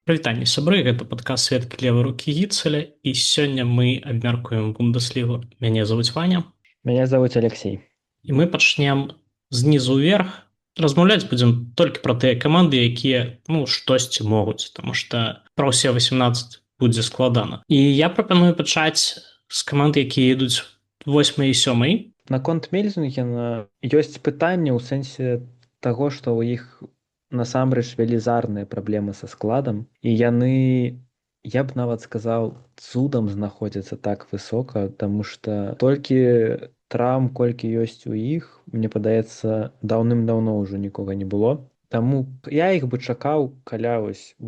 Прывітанне, сябры, гэта падкаст «Светкі левай рукі Гіцеля, і сёння мы абмяркуем Бундеслігу. Мяне завуць Ваня, Меня зовут Алексей. і мы пачнем знізу ўверх. Размаўляць будзем толькі пра тыя каманды, якія штосьці могуць, таму што пра ўсе 18 будзе складана. І я прапаную пачаць з каманд, якія ідуць 8 і 7. Наконт Мельзунгена ёсць пытанне ў сэнсе таго, што ў іх насамрэч велізарныя праблемы са складам, і яны, я б нават сказаў, цудам знаходзяцца так высока, таму што толькі траўм, колькі ёсць у іх, мне падаецца, даўным-даўно ўжо нікога не было. Таму я іх бы чакаў каля 8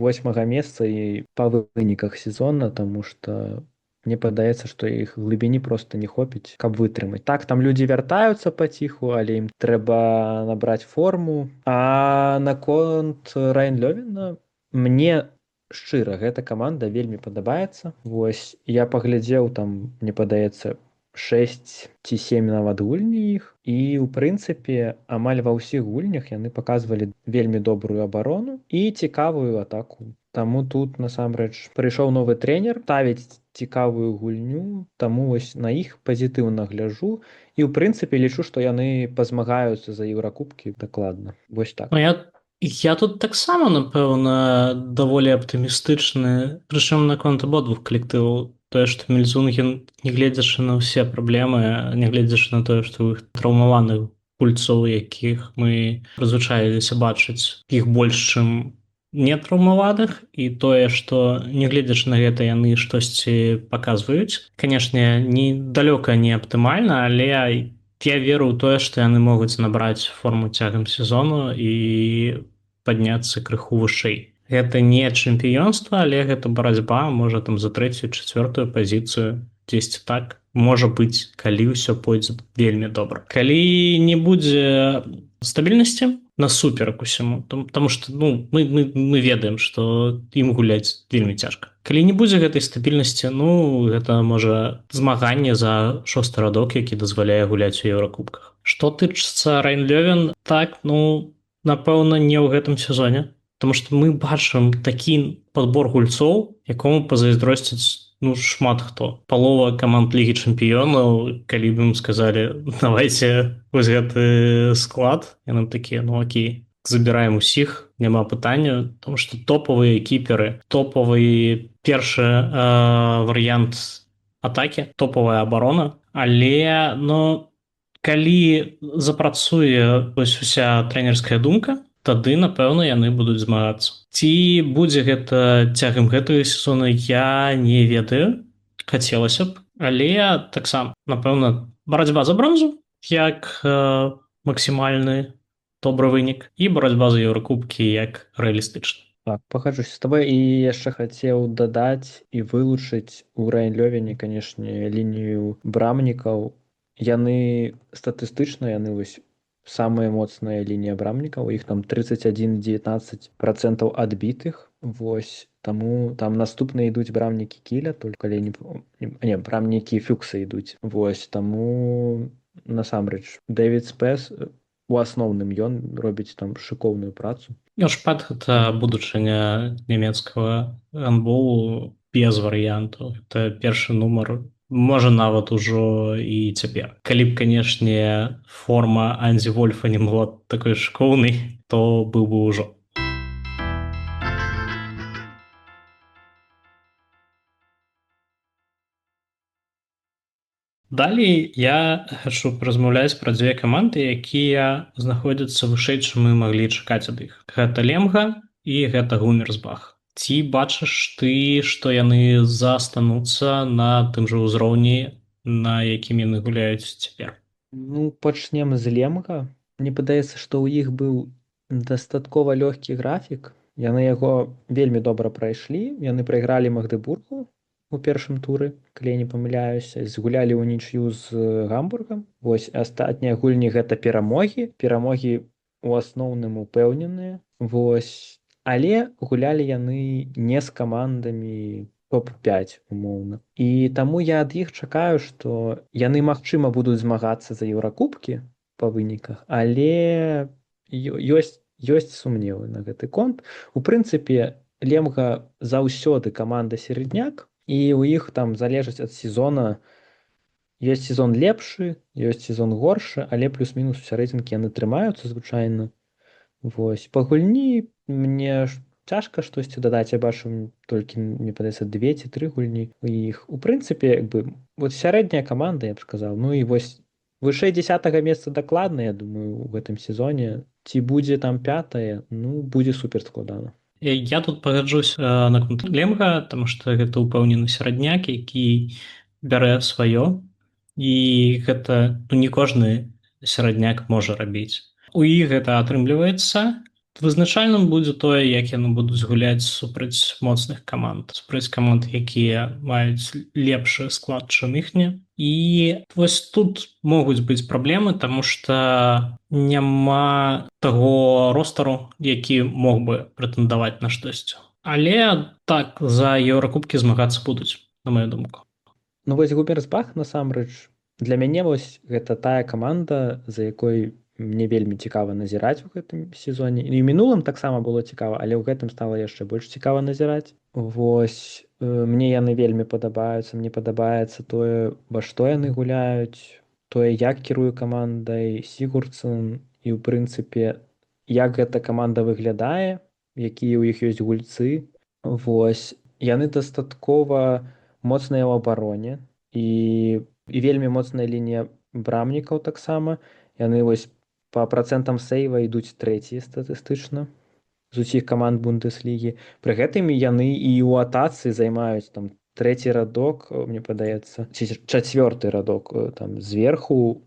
месца і па выніках сезона, таму што мне падаецца, што іх глыбіні проста не хопіць, каб вытрымаць. Так, там людзі вяртаюцца паціху, але ім трэба набраць форму. А наконт Райан Лёвена, мне шчыра гэта каманда вельмі падабаецца. Вось я паглядзеў там, мне падаецца, 6 ці 7 нават гульні іх. І ў прынцыпе амаль ва ўсіх гульнях яны паказвалі вельмі добрую абарону і цікавую атаку. Таму тут насамрэч прыйшоў новы трэнер, ставіць цікавую гульню, таму вось на іх пазітыўна гляджу і ў прынцыпе лічу, што яны пазмагаюцца за еўракубкі дакладна. Вось так. Я тут таксама, напэўна, даволі аптымістычны, прычым наконт абодвух калектываў. Тое, што Мельзунген, нягледзячы на ўсе праблемы, нягледзячы на тое, што ў іх траўмаваных гульцоў, якіх мы прызвычаіліся бачыць, іх больш, чым нетраўмаваных, і тое, што нягледзячы на гэта яны штосьці паказваюць. Канешне, далёка не аптымальна, але я веру ў тое, што яны могуць набраць форму цягам сезону і падняцца крыху вышэй. Гэта не чэмпіёнства, але гэта барацьба, можа там за 3-4 пазіцыю, дзесьці так. Можа быць, калі ўсё пойдзе вельмі добра. Калі не будзе стабільнасці, насуперак усяму, таму што мы ведаем, што ім гуляць вельмі цяжка. Калі не будзе гэтай стабільнасці, гэта можа змаганне за 6-й радок, які дазваляе гуляць у еўракубках. Што тычыцца Райан Лёвен, так, напэўна, не ў гэтым сезоне, таму што мы бачым такі падбор гульцоў, якому пазайздросціць шмат хто. Палова каманд Лігі чэмпіёнаў, калі б ім сказалі, давайце вось гэты склад, яны такія, окей, забіраем усіх, няма пытання, тому што топавыя кіперы, топавы першы варыянт атакі, топавая абарона, але, калі запрацуе вось уся трэнерская думка, тады, напэўна, яны будуць змагацца. Ці будзе гэта цягам гэтага сезона, я не ведаю, хацелася б, але таксама, напэўна, барацьба за бронзу, як максімальны добры вынік, і барацьба за еўракубкі як рэалістычна. Так, пагаджуся з табой, і яшчэ хацеў дадаць і вылучыць у Райан Лёвене, канешне, лінію брамнікаў. Яны статыстычна, яны вось самая моцная лінія брамнікаў, у іх там 31-19% адбітых. Вось, таму там наступныя ідуць брамнікі Кіля, только брамнікі Фюкса ідуць. Вось, таму насамрэч Дэвід Спэс у асноўным ён робіць там шыкоўную працу. Шпат гэта будучыня нямецкага гандболу без варыянтаў. Это першы нумар, можа нават ужо і цяпер. Калі б, канешне, форма Анзі Вольфа не была такой шкоўнай, то быў бы ўжо. Далей я хачу паразмаўляць пра дзве каманды, якія знаходзяцца вышэй, чым мы маглі чакаць ад іх. Гэта Лемга і гэта Гумерсбах. Ці бачыш ты, што яны застануцца на тым жа ўзроўні, на якім яны гуляюць цяпер? Пачнем з Лемга. Мне падаецца, што ў іх быў дастаткова лёгкі графік. Яны яго вельмі добра прайшлі. Яны прайгралі Магдебургу у першым туры, калі я не памыляюся, згулялі ўнічыю з Гамбургам. Вось астатнія гульні гэта перамогі. Перамогі ў асноўным упэўненыя. Вось. Але гулялі яны не з камандамі топ-5, умоўна. І таму я ад іх чакаю, што яны, магчыма, будуць змагацца за еўракубкі па выніках, але ёсць сумневы на гэты конт. У прынцыпе, Лемга заўсёды каманда середняк, і ў іх там залежыць ад сезона. Ёсць сезон лепшы, ёсць сезон горшы, але плюс-мінус у сярэдзінкі яны трымаюцца звычайна. Вось па гульні мне ж цяжка штосьці дадаць. Я бачу толькі, мне падаецца, 2 ці 3 гульні у іх. У прынцыпе, як бы вот сярэдняя каманда, я б сказаў. Ну і вось вышэй 10 месца дакладна, я думаю, у гэтым сезоне. Ці будзе там 5, ну будзе супер складана. Я тут пагаджусь наконт Лемга, таму што гэта ўпэўнены серадняк, які бярэ сваё, і гэта не кожны серадняк можа рабіць. У іх гэта атрымліваецца. Вызначальным будзе тое, як яны будуць гуляць супраць моцных каманд, супраць каманд, якія маюць лепшы склад, чым іхні. І вось тут могуць быць праблемы, таму што няма таго ростару, які мог бы прэтэндаваць на штосьці. Але так, за еўракубкі змагацца будуць, на маю думку. Ну вось Губерсбах насамрэч для мяне вось гэта тая каманда, за якой мне вельмі цікава назіраць у гэтым сезоне. І мінулым таксама было цікава, але ў гэтым стала яшчэ больш цікава назіраць. Вось мне яны вельмі падабаюцца, мне падабаецца тое, во што яны гуляюць, тое, як кірую камандай Сігурдсон, і ў прынцыпе, як гэта каманда выглядае, якія ў іх ёсць гульцы. Вось яны дастаткова моцныя ў абароне і вельмі моцная лінія брамнікаў таксама. Яны вось па працэнтам сейва ідуць трэція статыстычна з усіх каманд Бундеслігі. Пры гэтым яны і ў атацы займаюць там трэці радок, мне падаецца, ці чацвёрты радок там зверху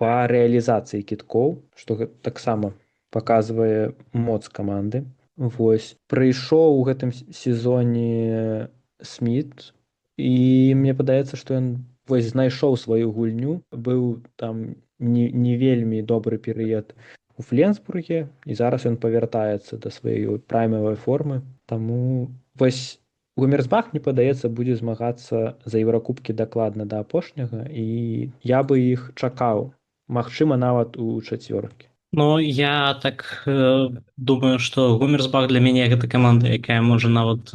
па рэалізацыі кідкоў, што таксама паказвае моц каманды. Вось прыйшоў у гэтым сезоне Сміт, і мне падаецца, што ён вось знайшоў сваю гульню. Быў там не вельмі добры перыяд у Фленсбурге, і зараз ён павяртаецца да сваёй праймавай формы. Таму вось Гумерсбах, мне падаецца, будзе змагацца за еўракубкі дакладна да апошняга, і я бы іх чакаў, магчыма, нават у чацвёркі. Ну, я так думаю, што Гумерсбах для мяне гэта каманда, якая можа нават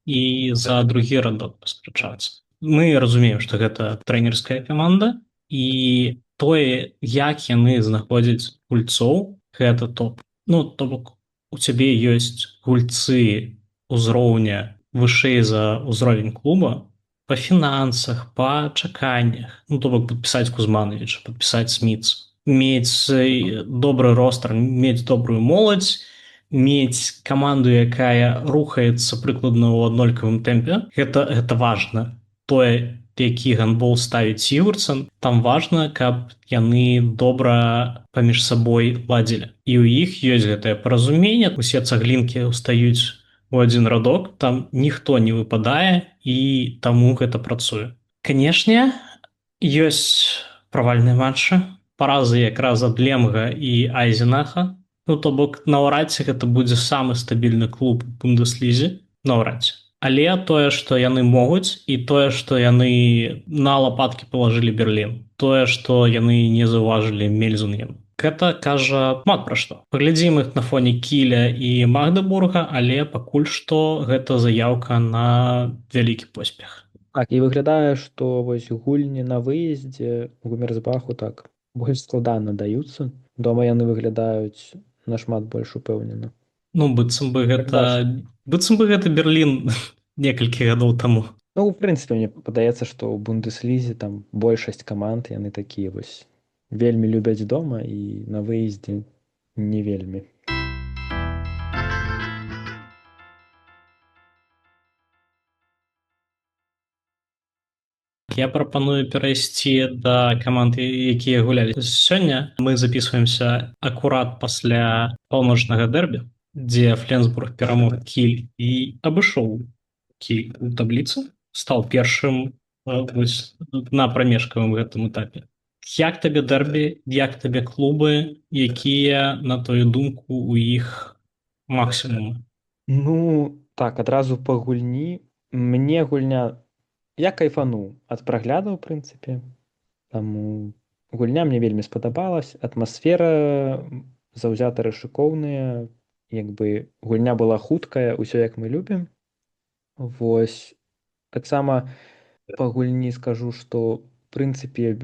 і за другі радок паспрачацца. Мы разумеем, што гэта трэнерская каманда, і тое, як яны знаходзяць гульцоў, гэта топ. Ну, то бок, у цябе ёсць гульцы ўзроўня вышэй за ўзровень клуба па фінансах, па чаканнях. Ну, то бок, падпісаць Кузмановича, падпісаць Смітс, мець добры ростар, мець добрую моладзь, мець каманду, якая рухаецца прыкладна ў аднолькавым тэмпе. Гэта важна. Тое, які гандбол ставіць Сігурдсон, там важна, каб яны добра паміж сабой ладзілі. І ў іх ёсць гэтае паразуменне, усе цаглінкі ўстаюць у адзін радок, там ніхто не выпадае, і таму гэта працуе. Канешне, ёсць правальныя матчы, паразы якраз ад Лемга і Айзенаха. Ну, то бок, наўрад ці гэта будзе самы стабільны клуб у Бундеслізе, наўрад ці. Але тое, што яны могуць, і тое, што яны на лапаткі палажылі Берлін, тое, што яны не заўважылі Мельзунген, гэта кажа шмат пра што. Паглядзім іх на фоне Кіля і Магдебурга, але пакуль што гэта заяўка на вялікі поспех. Так, і выглядае, што вось гульні на выездзе у Гумерсбаху так больш складана даюцца. Дома яны выглядаюць нашмат больш упэўнена. Ну, быццам бы гэта Берлін некалькі гадоў таму. Ну, у прынцыпе, мне падаецца, што ў Бундеслізе там большасць каманд, яны такія вось вельмі любяць дома, і на выездзе не вельмі. Я прапаную перайсці да каманд, якія гулялі сёння. Мы записываемся акурат пасля паўночнага дэрбі, дзе Фленсбург перамог Кіль і абышоў Кіль у табліцы, стаў першым на прамежкавым гэтым этапе. Як табе дэрбі, як табе клубы, якія, на твою думку, у іх максімумы? Ну, так, адразу па гульні. Мне гульня... Я кайфануў ад прагляду, ў прынцыпе. Таму гульня мне вельмі спадабалась. Атмасфера, заўзятары шыкоўныя. як бы гульня была хуткая, усё як мы любім. Вось таксама па гульні скажу, што прынцыпе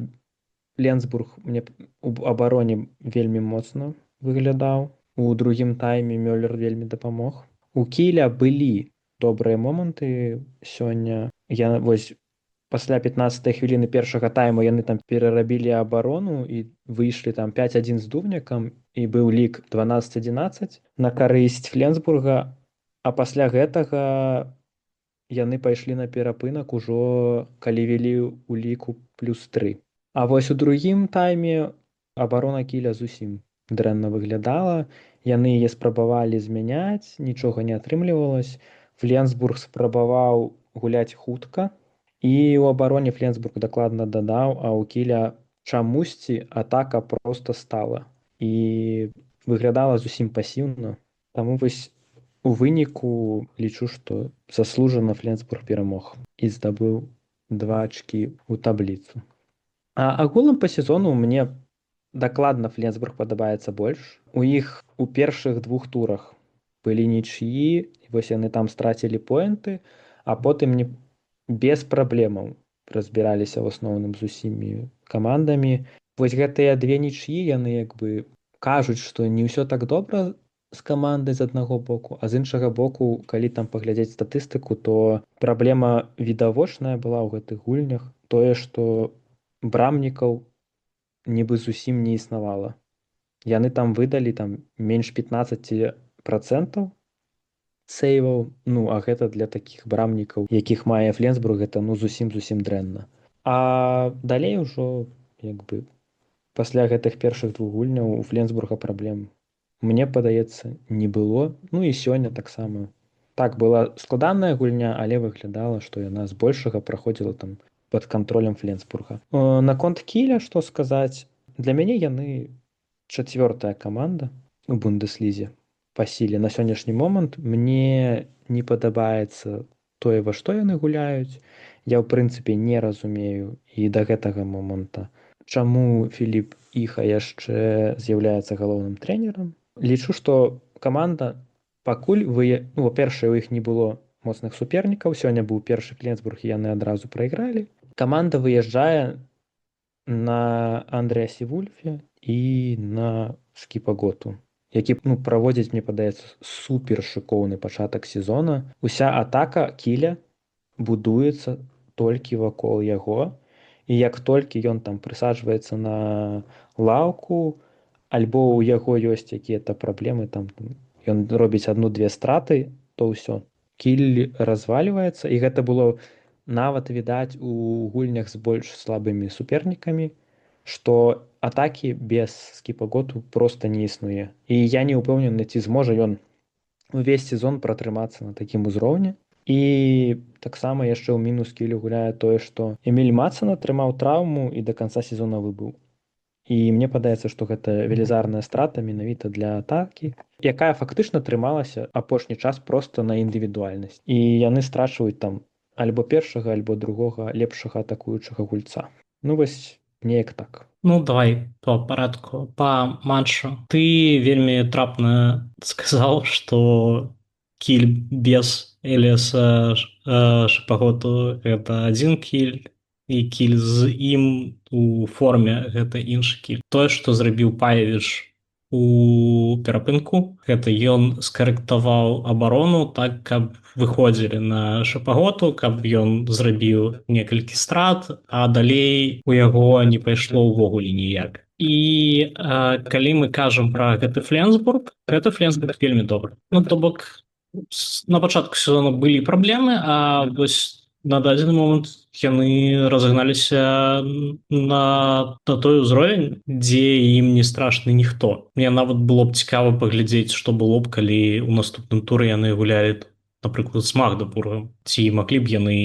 Ленсбург мне у абароне вельмі моцна выглядаў. У другім тайме Мёллер вельмі дапамог. У Кіля былі добрыя моманты сёння. Я вось пасля 15 хвіліны першага тайму яны там перарабілі абарону і выйшлі там 5-1 з дубнікам і быў лік 12-11 на карысць Фленсбурга, а пасля гэтага яны пайшлі на перапынак ужо калі вялі ў ліку +3. А вось у другім тайме абарона Кіля зусім дрэнна выглядала. Яны яе спрабавалі змяняць, нічога не атрымлівалось. Фленсбург спрабаваў гуляць хутка, і ў абароне Фленсбург дакладна дадаў, а ў Кіля чамусьці атака проста стала і выглядала зусім пасіўна. Таму вось у выніку лічу, што заслужана Фленсбург перамог і здабыў 2 ачкі ў табліцу. А агулам па сезону мне дакладна Фленсбург падабаецца больш. У іх у першых 2 турах былі нічыі, вось яны там страцілі поінты, а потым не без праблемаў разбіраліся ў асноўным з усімі камандамі. Вось гэтыя 2 нічыі яны як бы кажуць, што не ўсё так добра з камандай з аднаго боку, а з іншага боку, калі там паглядзець статыстыку, то праблема відавочная была ў гэтых гульнях, тое, што брамнікаў нібы зусім не існавала. Яны там выдалі там менш 15% сейваў, ну а гэта для такіх брамнікаў, якіх мае Фленсбург, гэта ну зусім дрэнна. А далей ужо як бы пасля гэтых першых 2 гульняў у Фленсбурга праблем, мне падаецца, не было. Ну і сёння таксама. Так, была складаная гульня, але выглядала, што яна збольшага праходзіла там пад кантролем Фленсбурга. Наконт Кіля, што сказаць, для мяне яны 4-я каманда у Бундеслізе па сіле на сённяшні момант. Мне не падабаецца тое, во што яны гуляюць. Я ў прынцыпе не разумею і да гэтага моманта, чаму Філіп Іха яшчэ з'яўляецца галоўным трэнерам. Лічу, што каманда пакуль па-першае, у іх не было моцных супернікаў. Сёння быў першы Фленсбург і яны адразу прайгралі. Каманда выязджае на Андрэасе Вульфе і на Скіпаготу, які праводзіць, мне падаецца, супер шыкоўны пачатак сезона. Уся атака Кіля будуецца толькі вакол яго, і як толькі ён там прысаджваецца на лаўку, альбо ў яго ёсць якія-то праблемы, там ён робіць 1-2 страты, то ўсё, Кіль развальваецца. І гэта было нават відаць у гульнях з больш слабымі супернікамі, што атакі без Скіпаготу проста не існуе. І я не ўпэўнены, ці зможа ён увесь сезон пратрымацца на такім узроўні. І таксама яшчэ ў мінус Кілю гуляе тое, што Эміль Мацан атрымаў траўму і да канца сезона выбыў. І мне падаецца, што гэта велізарная страта менавіта для атакі, якая фактычна трымалася апошні час проста на індывідуальнасць. І яны страчваюць там альбо першага, альбо другога лепшага атакуючага гульца. Ну вось неяк так. Ну, давай по парадку. Па матчу. Ты вельмі трапна сказаў, што Кіль без Эліаса Шапаготу гэта адзін Кіль, і Кіль з ім у форме гэта іншы Кіль. Тое, што зрабіў Паевіч у перапынку, гэта ён скарэктаваў абарону так, каб выходзілі на Шапаготу, каб ён зрабіў некалькі страт, а далей у яго не пайшло ўвогуле ніяк. І калі мы кажам пра гэты Фленсбург вельмі добры. Ну, то бок, на пачатку сезона былі праблемы, а вось на дадзены момант яны разагналіся на той узровень, дзе ім не страшны ніхто. Мне нават было б цікава паглядзець, што было б, калі ў наступным туры яны гулялі, напрыклад, з Магдабургам. Ці маглі б яны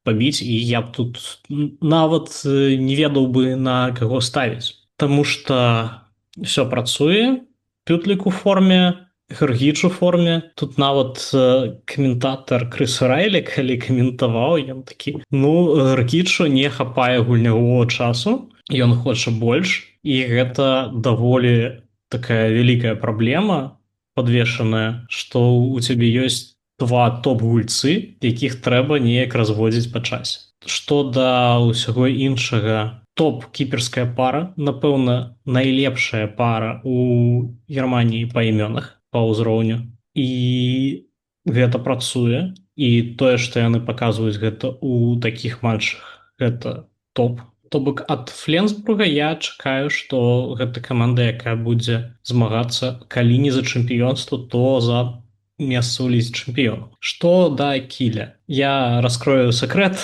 пабіць, і я б тут нават не ведаў бы, на каго ставіць. Таму што ўсё працуе, Пютлік у форме, Гергіч у форме. Тут нават каментатар Крыс Райлі, калі каментаваў, ён такі, Гергічу не хапае гульнявого часу, ён хоча больш, і гэта даволі такая вялікая праблема подвешанае, што у цябе ёсць два топ-гульцы, якіх трэба неяк разводзіць па часе. Што да ўсяго іншага, топ-кіперская пара, напэўна, найлепшая пара у Германіі па імёнах, па ўзроўню. І гэта працуе. І тое, што яны паказваюць гэта ў такіх матчах, гэта топ. То бок ад Фленсбурга я чакаю, што гэта каманда, якая будзе змагацца, калі не за чэмпіёнства, то за месца ў лізе чэмпіёнаў. Што да Кіля? Я раскрою сакрэт.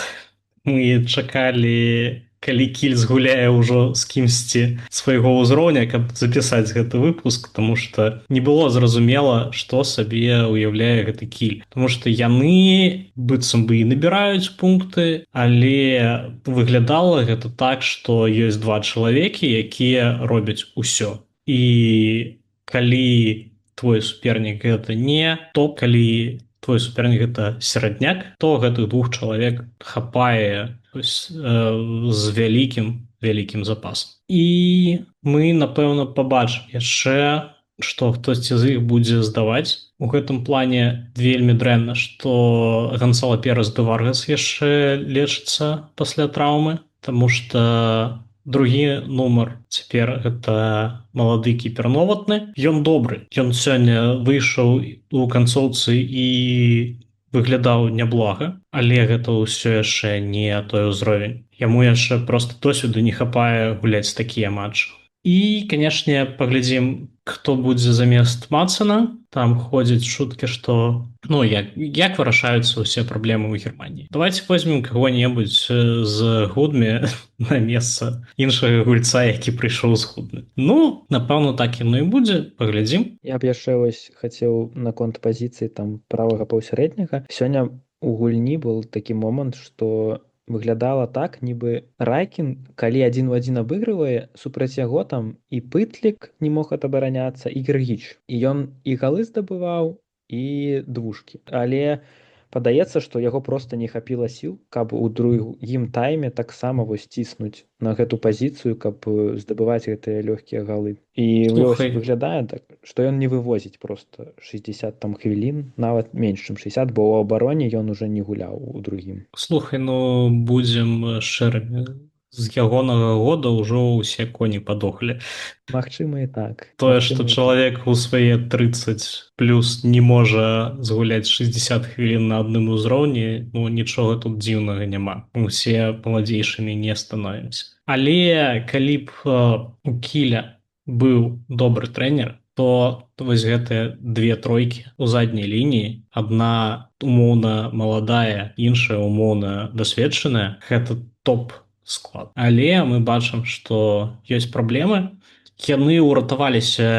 Мы чакалі, калі Кіль згуляе ўжо з кімсьці свайго ўзроўня, каб запісаць гэты выпуск, таму што не было зразумела, што сабе ўяўляе гэты Кіль. Таму што яны быццам бы і набіраюць пункты, але выглядала гэта так, што ёсць два чалавекі, якія робяць усё. І калі твой супернік гэта не топ, калі твой супернік гэта серадняк, то гэтых двух чалавек хапае з вялікім запасам. І мы, напэўна, пабачым яшчэ, што хтосьці з іх будзе здаваць. У гэтым плане вельмі дрэнна, што Гансала Перес де Варгас яшчэ лечыцца пасля траўмы, таму што другі нумар цяпер гэта малады кіпер Новатны. Ён добры. Ён сёння выйшаў у канцоўцы і выглядаў няблага, але гэта ўсё яшчэ не той узровень. Яму яшчэ проста досведу не хапае гуляць такія матчы. І, канешне, паглядзім, хто будзе замест Мацана. Там ходзяць шуткі, што як вырашаюцца ўсе праблемы ў Германіі. Давайте возьмем каго-небудзь з Гудме на месца іншага гульца, які прыйшоў з Гудме. Напэўна, так яно і будзе, паглядзім. Я б яшчэ хацеў наконт пазіцыі там правага паўсярэдняга. Сёння у гульні был такі момант, што выглядала так, нібы Райкін, калі 1-1 абыгрывае, супраць яго там і Пытлік не мог адабараняцца, і Гергіч. І ён і галы здабываў, і двушкі. Але падаецца, што яго проста не хапіла сіл, каб у другім тайме таксама ціснуць на гэту пазіцыю, каб здабываць гэтыя лёгкія галы. І выглядае так, што ён не вывозіць проста 60 там хвілін, нават менш, чым 60, бо ў абароне ён уже не гуляў у другім. Слухай, будзем шэрымі. З ягонага года ўжо ўсе коні падохлі. Магчыма і так. Тое, што чалавек у свае 30 плюс не можа згуляць 60 хвілін на адным узроўні, нічога тут дзіўнага няма. Усе маладзейшымі не становімся. Але калі б у Кіля быў добры трэнер, то вось гэтыя две тройкі у задняй лініі, адна умоўна маладая, іншая умоўна дасведчаная, гэта топ склад. Але мы бачым, што ёсць праблемы. Яны ўратаваліся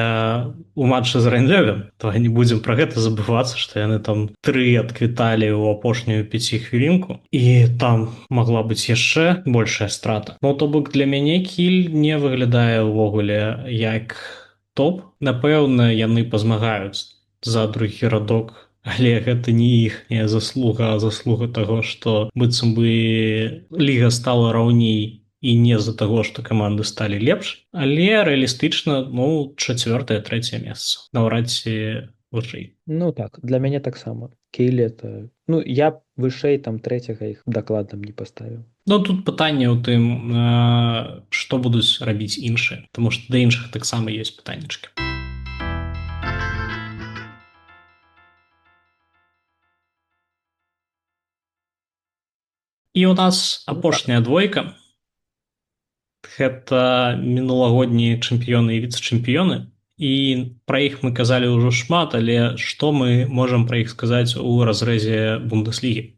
ў матчы з Рейнлёвем. Давай не будзем пра гэта забывацца, што яны там 3 адквіталі ў апошнюю 5 хвілінку. І там магла быць яшчэ большая страта. То бок для мяне Кіль не выглядае ўвогуле як топ. Напэўна, яны пазмагаюць за другі радок, але гэта не іхняя заслуга, а заслуга таго, што быццам бы ліга стала раўней і не з-за таго, што каманды сталі лепш, але рэалістычна, 4-3 месца. Наўрад ці вышэй. Так, для мяне таксама. Кіль это... я б вышэй там 3-га іх дакладна не паставіў. Тут пытанне ў тым, што будуць рабіць іншыя, таму што да іншых таксама ёсць пытаннічкі. І у нас апошняя двойка. Гэта мінулагоднія чэмпіёны і віцэ-чэмпіёны. І пра іх мы казалі ўжо шмат, але што мы можам пра іх сказаць у разрэзе Бундеслігі?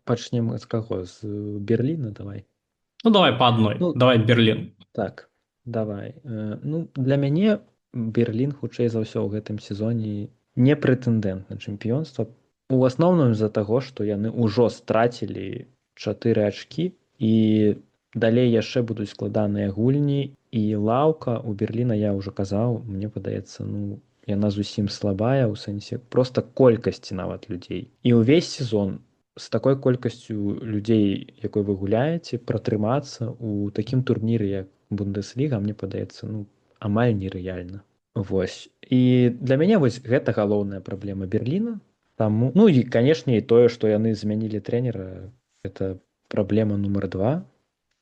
Пачнем з каго? З Берліна давай. Давай па адной. Давай Берлін. Так, давай. Для мяне Берлін хутчэй за ўсё ў гэтым сезоне не прэтэндэнт на чэмпіёнства. У асноўным з-за таго, што яны ўжо страцілі 4 ачкі і далей яшчэ будуць складаныя гульні, і лаўка у Берліна, я ўжо казаў, мне падаецца, яна зусім слабая, у сэнсе проста колькасці нават людзей. І ўвесь сезон з такой колькасцю людзей, якой вы гуляеце, пратрымацца ў такім турніры, як Бундесліга, мне падаецца, амаль нерэальна. Вось. І для мяне вось гэта галоўная праблема Берліна. Таму ну і канешне і тое, што яны змянілі трэнера, это праблема нумар два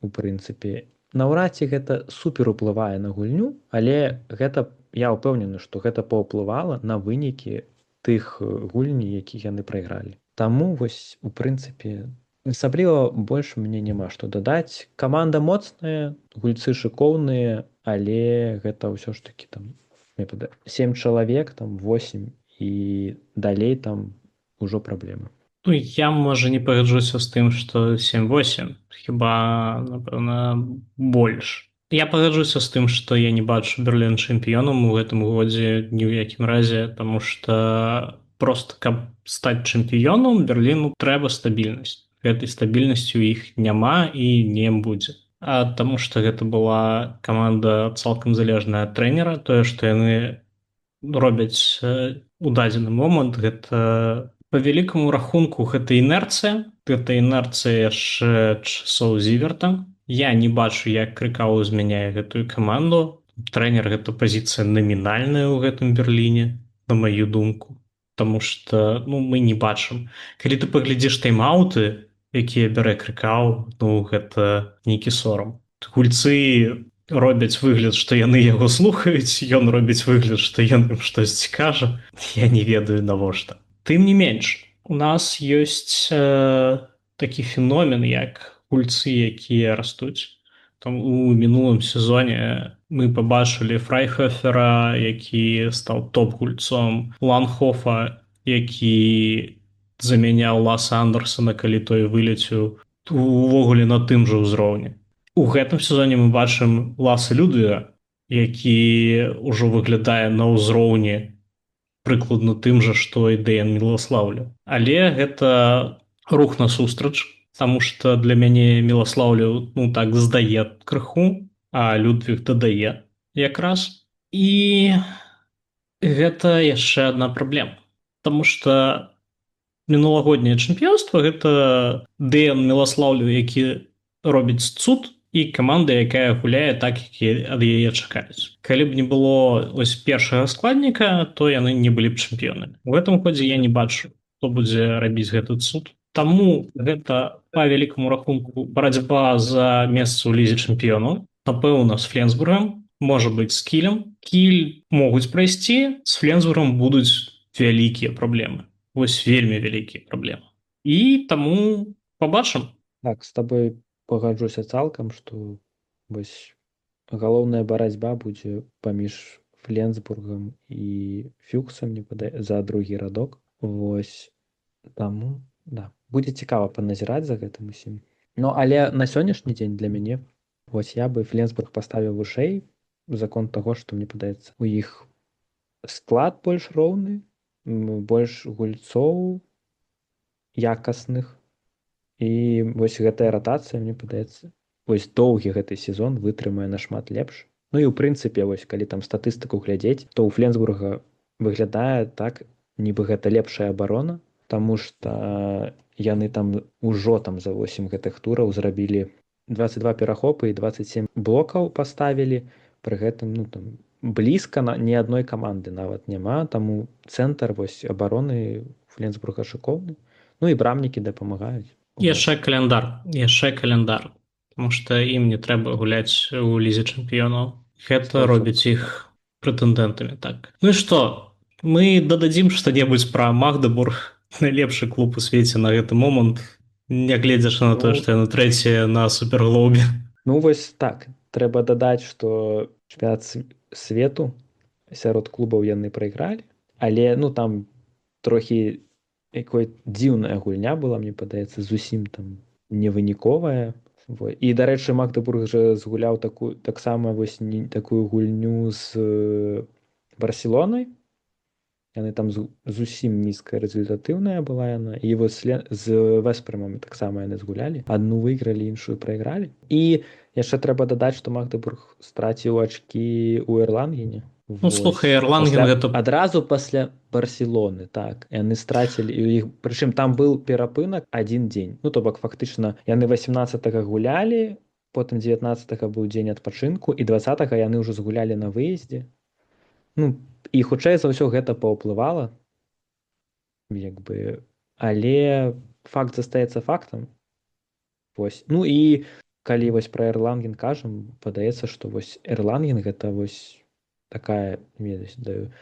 у прынцыпе. Наўрад ці гэта супер уплывае на гульню, але гэта я ўпэўнены, што гэта паўплывала на вынікі тых гульні, які яны прайгралі. Таму вось у прынцыпе асабліва больш мне няма што дадаць. Каманда моцная, гульцы шыкоўныя, але гэта ўсё ж такі там 7 чалавек, там 8 і далей там ужо праблемы. Ну, я, можа, не пагаджуся з тым, што 7-8, хіба, напэўна, больш. Я пагаджуся з тым, што я не бачу Берлін чэмпіёнам у гэтым годзе ні ў якім разе, таму што просто каб стаць чэмпіёнам, Берліну трэба стабільнасць. Гэтай стабільнасці ў іх няма і не будзе. А таму што гэта была каманда цалкам залежная ад трэнера, тое, што яны робяць у дадзены момант, гэта по вялікаму рахунку гэта інерцыя яшчэ часоў Зіверта. Я не бачу, як Крыкау змяняе гэтую каманду. Трэнер гэта пазіцыя намінальная ў гэтым Берліне, на маю думку, таму што ну, мы не бачым. Калі ты паглядзіш тайм-ауты, якія бярэ Крыкау, ну гэта нейкі сорам. Гульцы робяць выгляд, што яны яго слухаюць, ён робіць выгляд, што ён ім штосьці кажа. Я не ведаю навошта. Тым не менш, у нас ёсць такі феномен, як гульцы, якія растуць. Там у мінулым сезоне мы пабачылі Фрайхофера, які стаў топ-гульцом, Ланхофа, які замяняў Ласа Андерсона, калі той вылецеў увогуле на тым жа ўзроўні. У гэтым сезоне мы бачым Ласа Людвіга, які ўжо выглядае на ўзроўні прыкладна тым жа, што і Дэян Міласлаўлю. Але гэта рух насустрач, таму што для мяне Міласлаўлю ну так здае крыху, а Людвіг дадае якраз. І гэта яшчэ адна праблема. Таму што мінулагодняе чэмпіёнства гэта Дэян Міласлаўлю, які робіць цуд, і каманда, якая гуляе так, як ад яе чакаюць. Калі б не было ось першага складніка, то яны не былі б чэмпіёнамі. У гэтым годзе я не бачу, хто будзе рабіць гэты цуд. Таму гэта па вялікаму рахунку барацьба за месца ў лізе чэмпіёнаў. Напэўна, з Фленсбургам, можа быць, з Кілем. Кіль могуць прайсці, з Фленсбургам будуць вялікія праблемы. Вось вельмі вялікія праблемы. І таму пабачым. Так, з табой пагаджуся цалкам, што вось галоўная барацьба будзе паміж Фленсбургам і Фюксам за другі радок. Вось таму да, будзе цікава паназіраць за гэтым усім. Ну але на сённяшні дзень для мяне вось я бы Фленсбург паставіў вышэй закон таго, што мне падаецца у іх склад больш роўны, больш гульцоў якасных. І вось гэтая ратацыя, мне падаецца, вось доўгі гэты сезон вытрымае нашмат лепш. Ну і ў прынцыпе, вось калі там статыстыку глядзець, то ў Фленсбурга выглядае так, нібы гэта лепшая абарона, таму што яны там ужо там за 8 гэтых тураў зрабілі 22 перахопы і 27 блокаў паставілі. Пры гэтым ну там блізка ні адной каманды нават няма, таму цэнтр вось абароны Фленсбурга шыкоўны. Ну і брамнікі дапамагаюць. Яшчэ каляндар, потому што ім не трэба гуляць у лізе чэмпіёнаў. Гэта робіць іх прэтэндэнтамі, так. Ну і што? Мы дададзім што-небудзь пра Магдебург, найлепшы клуб у свеце на гэты момант, нягледзячы на тое, што яны трэція на суперглоубе. Ну вось так, трэба дадаць, што чэмпіянат свету сярод клубаў яны прайгралі, але ну там трохі якой дзіўная гульня была, мне падаецца, зусім там невыніковая. І, дарэчы, Магдебург жа згуляў таксама вось такую гульню з Барселонай. Яны там зусім нізкая результатыўная была яна. І вось з Веспермам таксама яны згулялі. Адну выйгралі, іншую прайгралі. І яшчэ трэба дадаць, што Магдебург страціў ачкі ў Эрлангене. Ну, слухай, Эрланген гэта... Адразу пасля Барселоны, так. Яны страцілі іх, прычым там быў перапынак адзін дзень. Ну, то бок, фактычна, яны 18-го гулялі, потым 19-го быў дзень адпачынку, і 20-го яны ўжо згулялі на выездзе. Ну, і хутчэй за ўсё гэта паўплывала як бы, але факт застаецца фактам. Вось. Ну і калі вось пра Эрланген кажам, падаецца, што вось Эрланген гэта вось такая ведаю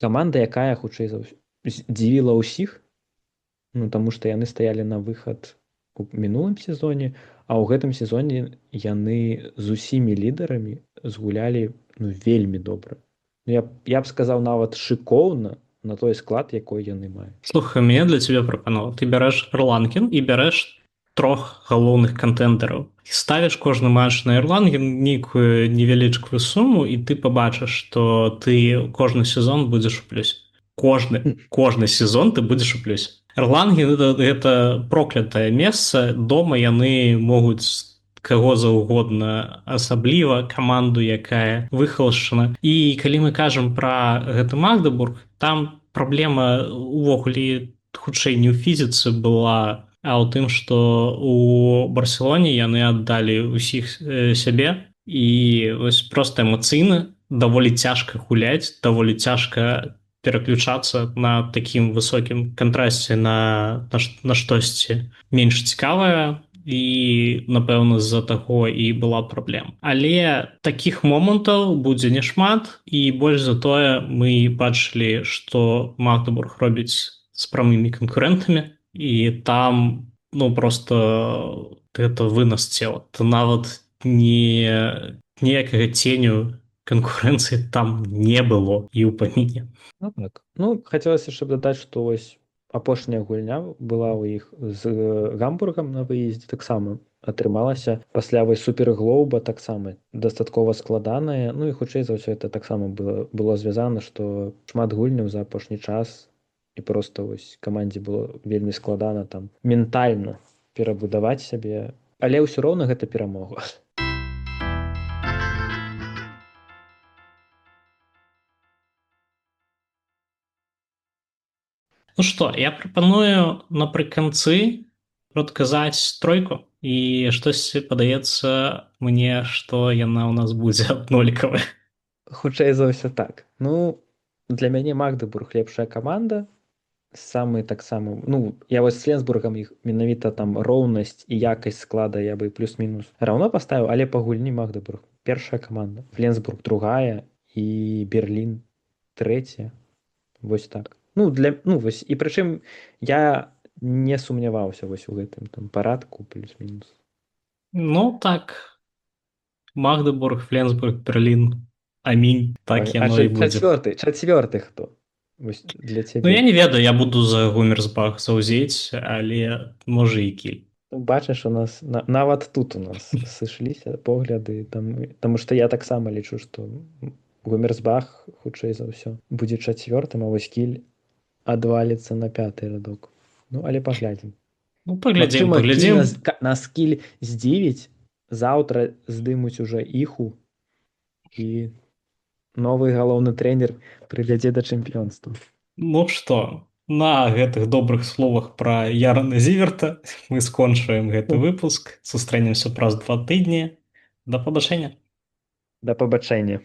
каманда, якая хутчэй за ўсё дзівіла ўсіх, ну таму што яны стаялі на выхад у мінулым сезоне, а ў гэтым сезоне яны з усімі лідарамі згулялі ну, вельмі добра. Ну, я б сказаў нават шыкоўна на той склад, якой яны маюць. Слухай, мне для тебе прапанова. Ты бярэш Эрланген і бярэш трох галоўных кантэндараў. І ставіш кожны матч на Эрланген нейкую невялічкую суму, і ты пабачыш, што ты кожны сезон будзеш у плюсе. Кожны сезон ты будзеш у плюсе. Эрланген гэта проклятае месца, дома яны могуць каго заўгодна, асабліва каманду, якая выхалашчана. І калі мы кажам пра гэты Магдебург, там праблема увогуле хутчэй не ў фізіцы была, а ў тым, што у Барселоне яны аддалі ўсіх сябе, і вось проста эмацыйна даволі цяжка гуляць, даволі цяжка пераключацца на такім высокім кантрасце на штосьці менш цікавае, і напэўна з-за таго і была праблема. Але такіх момантаў будзе няшмат, і больш за тое мы бачылі, што Магдебург робіць з прамымі канкурэнтамі, і там ну просто гэта вынас цела. То нават ніякага ценю канкурэнцыі там не было і ў паміне. Ну так. Ну, хацелася яшчэ дадаць, што вось апошняя гульня была ў іх з Гамбургам на выездзе таксама атрымалася пасля вось суперглоуба таксама дастаткова складаная. Ну і хутчэй за ўсё это таксама было звязана, што шмат гульняў за апошні час і проста вось камандзе было вельмі складана там ментальна перабудаваць сябе, але ўсё роўна гэта перамога. Ну што, я прапаную напрыканцы адказаць тройку, і штосьці падаецца мне, што яна ў нас будзе аднолькавая. Хутчэй за ўсё так. Ну, для мяне Магдебург лепшая каманда, самы таксама ну я вось з Фленсбургам іх менавіта там роўнасць і якасць склада я бы плюс-мінус раўно паставіў, але па гульні Магдебург першая каманда, Фленсбург другая і Берлін трэцяя. Вось так. Ну для ну вось і прычым я не сумняваўся вось у гэтым там парадку плюс-мінус. Ну так, Магдебург, Фленсбург, Берлін, амінь, так яно і будзе. Чацвёрты хто? Вось для цябе. Ну я не ведаю, я буду за Гумерсбах заўзець, але можа і кіль. Бачыш, у нас нават тут у нас сышліся погляды таму што я таксама лічу, што Гумерсбах хутчэй за ўсё будзе чацвёртым, а вось кіль адваліцца на 5-й радок. Ну але паглядзім. Ну паглядзім. Нас кіль здзівіць, заўтра здымуць уже іху і новы галоўны трэнер прывядзе да чэмпіёнства. Ну што, на гэтых добрых словах пра Ярана Зіверта мы скончваем гэты выпуск. Сустрэнемся праз 2 тыдні. Да пабачэння. Да пабачэння.